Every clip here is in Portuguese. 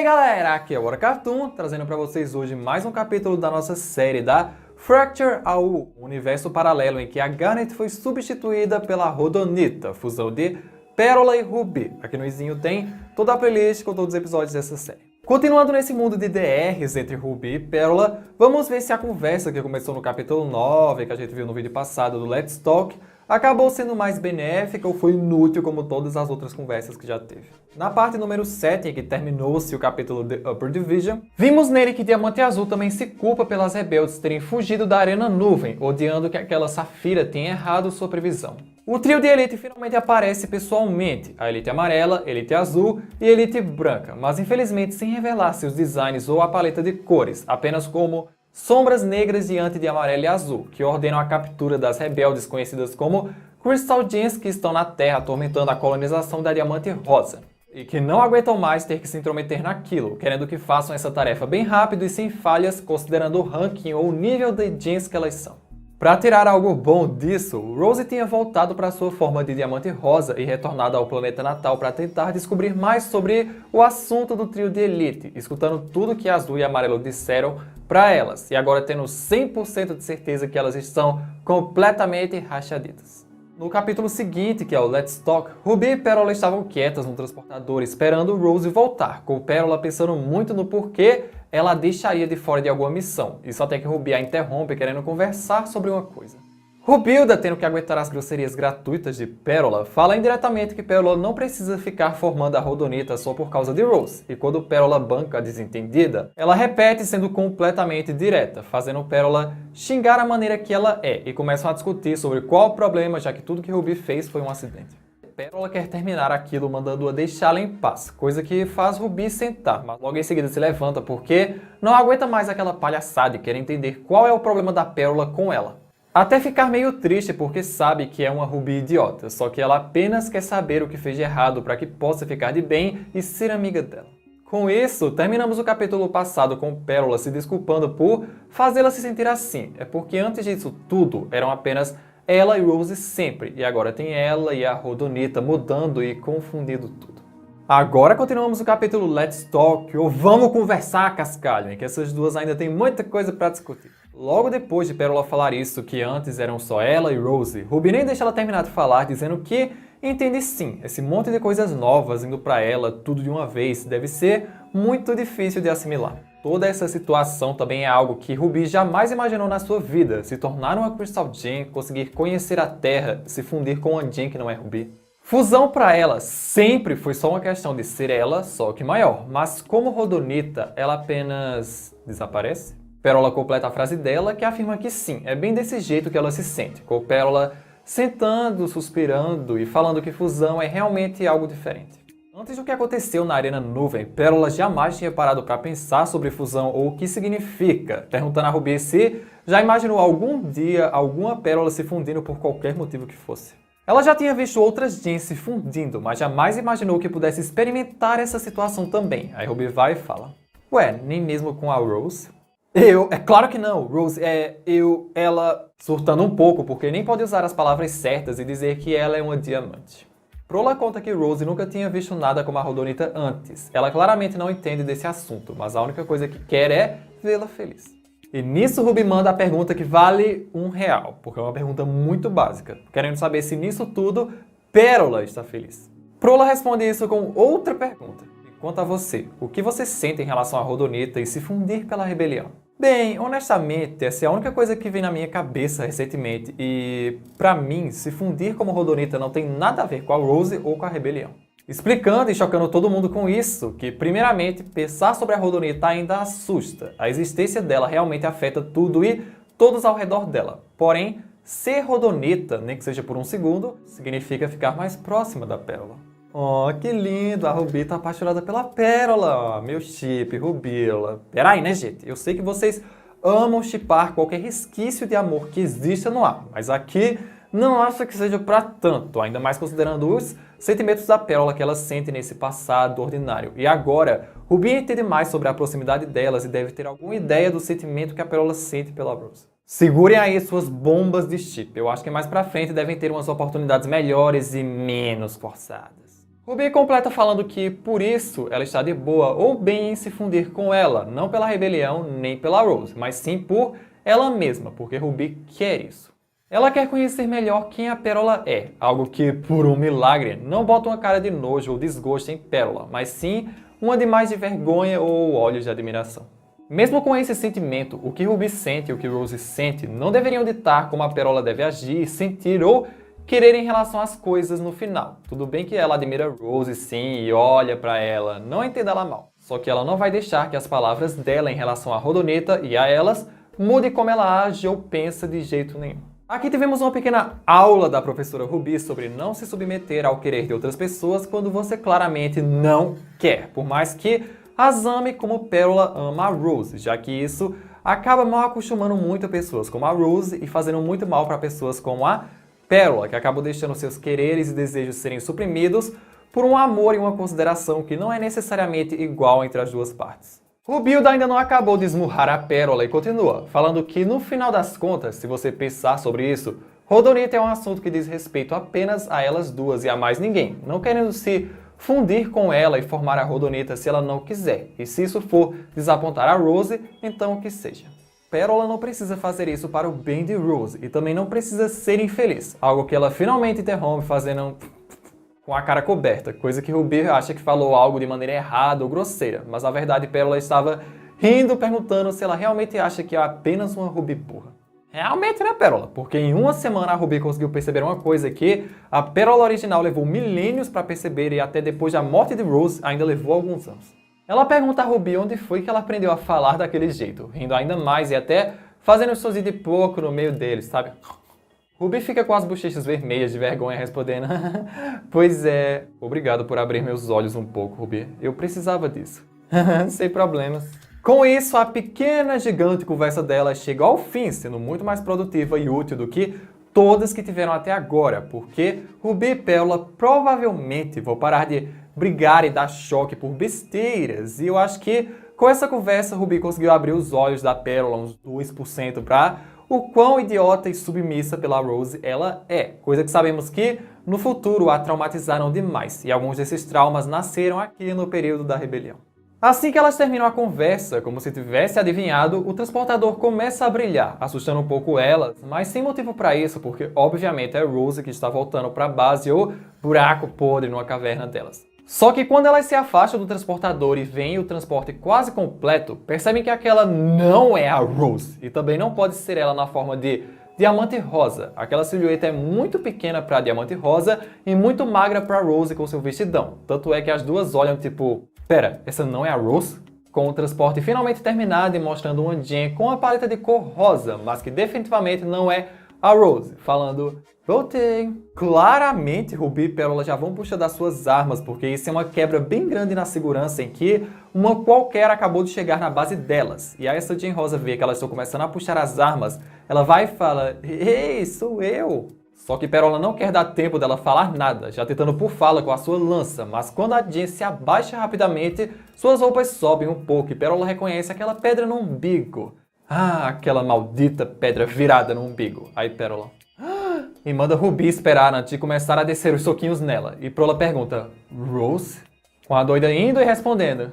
galera, aqui é o Cartoon, trazendo para vocês hoje mais um capítulo da nossa série da Fracture AU, um universo paralelo em que a Garnet foi substituída pela Rhodonita, fusão de Pérola e Ruby. Aqui no izinho tem toda a playlist com todos os episódios dessa série. Continuando nesse mundo de DRs entre Ruby e Pérola, vamos ver se a conversa que começou no capítulo 9, que a gente viu no vídeo passado do Let's Talk, acabou sendo mais benéfica ou foi inútil como todas as outras conversas que já teve. Na parte número 7, em que terminou-se o capítulo The Upper Division, vimos nele que Diamante Azul também se culpa pelas rebeldes terem fugido da Arena Nuvem, odiando que aquela Safira tenha errado sua previsão. O trio de Elite finalmente aparece pessoalmente, a Elite Amarela, Elite Azul e Elite Branca, mas infelizmente sem revelar seus designs ou a paleta de cores, apenas como sombras negras diante de amarelo e azul, que ordenam a captura das rebeldes conhecidas como Crystal Gems que estão na Terra atormentando a colonização da Diamante Rosa, e que não aguentam mais ter que se intrometer naquilo, querendo que façam essa tarefa bem rápido e sem falhas, considerando o ranking ou o nível de Gems que elas são. Para tirar algo bom disso, Rose tinha voltado para sua forma de Diamante Rosa e retornado ao planeta natal para tentar descobrir mais sobre o assunto do trio de Elite, escutando tudo que Azul e Amarelo disseram para elas, e agora tendo 100% de certeza que elas estão completamente rachaditas. No capítulo seguinte, que é o Let's Talk, Ruby e Pérola estavam quietas no transportador esperando Rose voltar, com Pérola pensando muito no porquê ela a deixaria de fora de alguma missão, e só tem que Ruby a interrompe querendo conversar sobre uma coisa. Rubilda, tendo que aguentar as grosserias gratuitas de Pérola, fala indiretamente que Pérola não precisa ficar formando a Rhodonita só por causa de Rose, e quando Pérola banca a desentendida, ela repete sendo completamente direta, fazendo Pérola xingar a maneira que ela é, e começam a discutir sobre qual o problema, já que tudo que Ruby fez foi um acidente. Pérola quer terminar aquilo mandando-a deixá-la em paz, coisa que faz Ruby sentar, mas logo em seguida se levanta porque não aguenta mais aquela palhaçada e quer entender qual é o problema da Pérola com ela. Até ficar meio triste porque sabe que é uma Ruby idiota, só que ela apenas quer saber o que fez de errado para que possa ficar de bem e ser amiga dela. Com isso, terminamos o capítulo passado com Pérola se desculpando por fazê-la se sentir assim. É porque antes disso tudo eram apenas ela e Rose sempre, e agora tem ela e a Rhodonita mudando e confundindo tudo. Agora continuamos o capítulo Let's Talk, ou Vamos Conversar, Cascalho, em que essas duas ainda têm muita coisa para discutir. Logo depois de Pérola falar isso, que antes eram só ela e Rose, Ruby nem deixa ela terminar de falar, dizendo que entende sim, esse monte de coisas novas indo para ela, tudo de uma vez, deve ser muito difícil de assimilar. Toda essa situação também é algo que Ruby jamais imaginou na sua vida, se tornar uma Crystal Gem, conseguir conhecer a Terra, se fundir com uma Gem que não é Ruby. Fusão para ela sempre foi só uma questão de ser ela, só que maior, mas como Rhodonita, ela apenas desaparece? Pérola completa a frase dela, que afirma que sim, é bem desse jeito que ela se sente, com Pérola sentando, suspirando e falando que fusão é realmente algo diferente. Antes do que aconteceu na Arena Nuvem, Pérola jamais tinha parado para pensar sobre fusão ou o que significa, perguntando a Ruby se já imaginou algum dia alguma Pérola se fundindo por qualquer motivo que fosse. Ela já tinha visto outras Gems se fundindo, mas jamais imaginou que pudesse experimentar essa situação também. Aí Ruby vai e fala: "Ué, nem mesmo com a Rose?" É claro que não, Rose, ela surtando um pouco, porque nem pode usar as palavras certas e dizer que ela é uma diamante. Pérola conta que Rose nunca tinha visto nada como a Rhodonita antes. Ela claramente não entende desse assunto, mas a única coisa que quer é vê-la feliz. E nisso Ruby manda a pergunta que vale R$1, porque é uma pergunta muito básica, querendo saber se nisso tudo Pérola está feliz. Pérola responde isso com outra pergunta. E quanto a você, o que você sente em relação a Rhodonita e se fundir pela rebelião? Bem, honestamente, essa é a única coisa que vem na minha cabeça recentemente e, pra mim, se fundir como Rhodonita não tem nada a ver com a Rose ou com a rebelião. Explicando e chocando todo mundo com isso, que primeiramente, pensar sobre a Rhodonita ainda assusta. A existência dela realmente afeta tudo e todos ao redor dela. Porém, ser Rhodonita, nem que seja por um segundo, significa ficar mais próxima da Pérola. Oh, que lindo! A Ruby tá apaixonada pela Pérola. Meu chip, Rubila. Peraí, né, gente? Eu sei que vocês amam chipar qualquer resquício de amor que exista no ar, mas aqui não acho que seja pra tanto, ainda mais considerando os sentimentos da Pérola que ela sente nesse passado ordinário. E agora, Ruby entende mais sobre a proximidade delas e deve ter alguma ideia do sentimento que a Pérola sente pela Rose. Segurem aí suas bombas de chip. Eu acho que mais pra frente devem ter umas oportunidades melhores e menos forçadas. Ruby completa falando que, por isso, ela está de boa ou bem em se fundir com ela, não pela rebelião nem pela Rose, mas sim por ela mesma, porque Ruby quer isso. Ela quer conhecer melhor quem a Pérola é, algo que, por um milagre, não bota uma cara de nojo ou desgosto em Pérola, mas sim uma de mais de vergonha ou olhos de admiração. Mesmo com esse sentimento, o que Ruby sente e o que Rose sente não deveriam ditar como a Pérola deve agir, sentir ou querer em relação às coisas no final. Tudo bem que ela admira Rose sim e olha pra ela, não entenda ela mal. Só que ela não vai deixar que as palavras dela em relação à Rodonita e a elas mude como ela age ou pensa de jeito nenhum. Aqui tivemos uma pequena aula da professora Ruby sobre não se submeter ao querer de outras pessoas quando você claramente não quer, por mais que as ame como Pérola ama a Rose, já que isso acaba mal acostumando muito pessoas como a Rose e fazendo muito mal para pessoas como a Pérola, que acabam deixando seus quereres e desejos serem suprimidos por um amor e uma consideração que não é necessariamente igual entre as duas partes. Rubilda ainda não acabou de esmurrar a Pérola e continua, falando que no final das contas, se você pensar sobre isso, Rodonita é um assunto que diz respeito apenas a elas duas e a mais ninguém, não querendo se fundir com ela e formar a Rodonita se ela não quiser, e se isso for desapontar a Rose, então que seja. Pérola não precisa fazer isso para o bem de Rose e também não precisa ser infeliz, algo que ela finalmente interrompe fazendo com a cara coberta, coisa que Ruby acha que falou algo de maneira errada ou grosseira, mas na verdade Pérola estava rindo, perguntando se ela realmente acha que é apenas uma Ruby burra. Realmente, né, Pérola? Porque em uma semana a Ruby conseguiu perceber uma coisa que a Pérola original levou milênios para perceber e até depois da morte de Rose ainda levou alguns anos. Ela pergunta a Ruby onde foi que ela aprendeu a falar daquele jeito, rindo ainda mais e até fazendo um sorriso de porco no meio deles, sabe? Ruby fica com as bochechas vermelhas de vergonha respondendo pois é, obrigado por abrir meus olhos um pouco, Ruby. Eu precisava disso. Sem problemas. Com isso, a pequena gigante conversa dela chega ao fim, sendo muito mais produtiva e útil do que todas que tiveram até agora, porque Ruby e Pérola provavelmente vão parar de brigar e dar choque por besteiras, e eu acho que com essa conversa Ruby conseguiu abrir os olhos da Pérola uns 2% para o quão idiota e submissa pela Rose ela é, coisa que sabemos que no futuro a traumatizaram demais, e alguns desses traumas nasceram aqui no período da rebelião. Assim que elas terminam a conversa, como se tivesse adivinhado, o transportador começa a brilhar, assustando um pouco elas, mas sem motivo para isso, porque obviamente é Rose que está voltando para a base ou buraco podre numa caverna delas. Só que quando elas se afastam do transportador e veem o transporte quase completo, percebem que aquela não é a Rose, e também não pode ser ela na forma de Diamante Rosa. Aquela silhueta é muito pequena para Diamante Rosa e muito magra para Rose com seu vestidão. Tanto é que as duas olham tipo, pera, essa não é a Rose? Com o transporte finalmente terminado e mostrando uma Jen com a paleta de cor rosa, mas que definitivamente não é a Rose, falando, voltei. Claramente, Ruby e Pérola já vão puxar das suas armas, porque isso é uma quebra bem grande na segurança em que uma qualquer acabou de chegar na base delas. E aí essa Jen Rosa vê que elas estão começando a puxar as armas, ela vai e fala, ei, sou eu. Só que Pérola não quer dar tempo dela falar nada, já tentando por fala com a sua lança, mas quando a Jen se abaixa rapidamente, suas roupas sobem um pouco e Pérola reconhece aquela pedra no umbigo. Ah, aquela maldita pedra virada no umbigo. Aí Pérola e manda Ruby esperar antes de começar a descer os soquinhos nela. E Pérola pergunta, Rose? Com a doida indo e respondendo,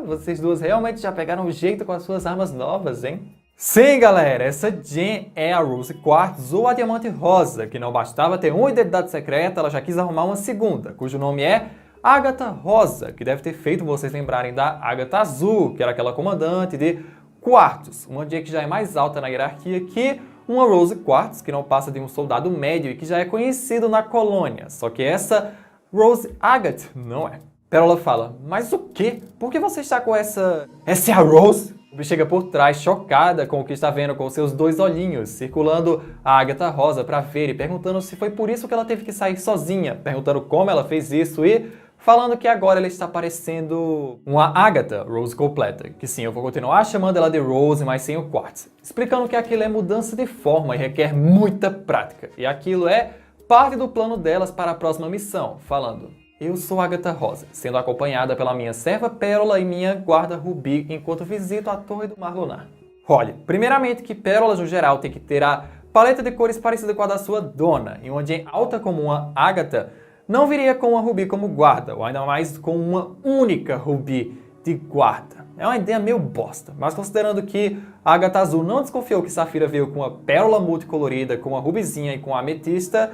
vocês duas realmente já pegaram o jeito com as suas armas novas, hein? Sim, galera, essa Jen é a Rose Quartz ou a Diamante Rosa, que não bastava ter uma identidade secreta, ela já quis arrumar uma segunda, cujo nome é Agatha Rosa, que deve ter feito vocês lembrarem da Agatha Azul, que era aquela comandante de Quartos, uma Jen que já é mais alta na hierarquia que uma Rose Quartz, que não passa de um soldado médio e que já é conhecido na colônia. Só que essa Rose Agatha não é. Pérola fala, mas o quê? Por que você está com essa... Essa é a Rose? Ruby chega por trás, chocada com o que está vendo com seus dois olhinhos, circulando a Agatha Rosa para ver e perguntando se foi por isso que ela teve que sair sozinha, perguntando como ela fez isso e falando que agora ela está parecendo uma Agatha Rose completa, que sim, eu vou continuar chamando ela de Rose, mas sem o Quartz, explicando que aquilo é mudança de forma e requer muita prática, e aquilo é parte do plano delas para a próxima missão, falando, eu sou Agatha Rosa, sendo acompanhada pela minha serva Pérola e minha guarda Ruby enquanto visito a Torre do Mar Lunar. Olha, primeiramente que pérolas no geral tem que ter a paleta de cores parecida com a da sua dona, e uma Jen alta como uma Agatha não viria com uma Ruby como guarda, ou ainda mais com uma única Ruby de guarda. É uma ideia meio bosta, mas considerando que a Agatha Azul não desconfiou que Safira veio com uma pérola multicolorida, com uma rubizinha e com a ametista,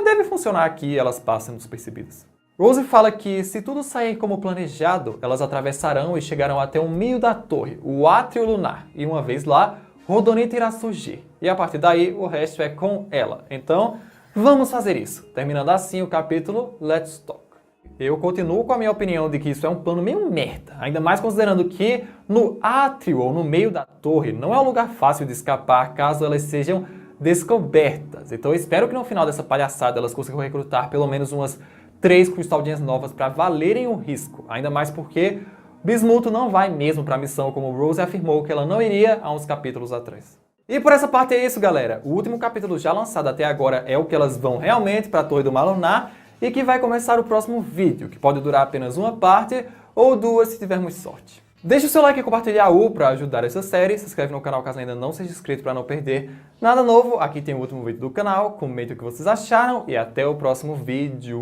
deve funcionar aqui e elas passam despercebidas. Rose fala que se tudo sair como planejado, elas atravessarão e chegarão até o meio da torre, o átrio lunar, e uma vez lá, Rhodonita irá surgir. E a partir daí, o resto é com ela. Então, vamos fazer isso. Terminando assim o capítulo Let's Talk. Eu continuo com a minha opinião de que isso é um plano meio merda, ainda mais considerando que no átrio ou no meio da torre não é um lugar fácil de escapar caso elas sejam descobertas. Então eu espero que no final dessa palhaçada elas consigam recrutar pelo menos umas 3 cristaldinhas novas para valerem o risco, ainda mais porque Bismuth não vai mesmo para a missão como Rose afirmou que ela não iria há uns capítulos atrás. E por essa parte é isso, galera. O último capítulo já lançado até agora é o que elas vão realmente para a Torre do Mar Lunar e que vai começar o próximo vídeo, que pode durar apenas uma parte ou 2 se tivermos sorte. Deixe o seu like e compartilhar para ajudar essa série, se inscreve no canal caso ainda não seja inscrito para não perder nada novo. Aqui tem o último vídeo do canal, comente o que vocês acharam e até o próximo vídeo.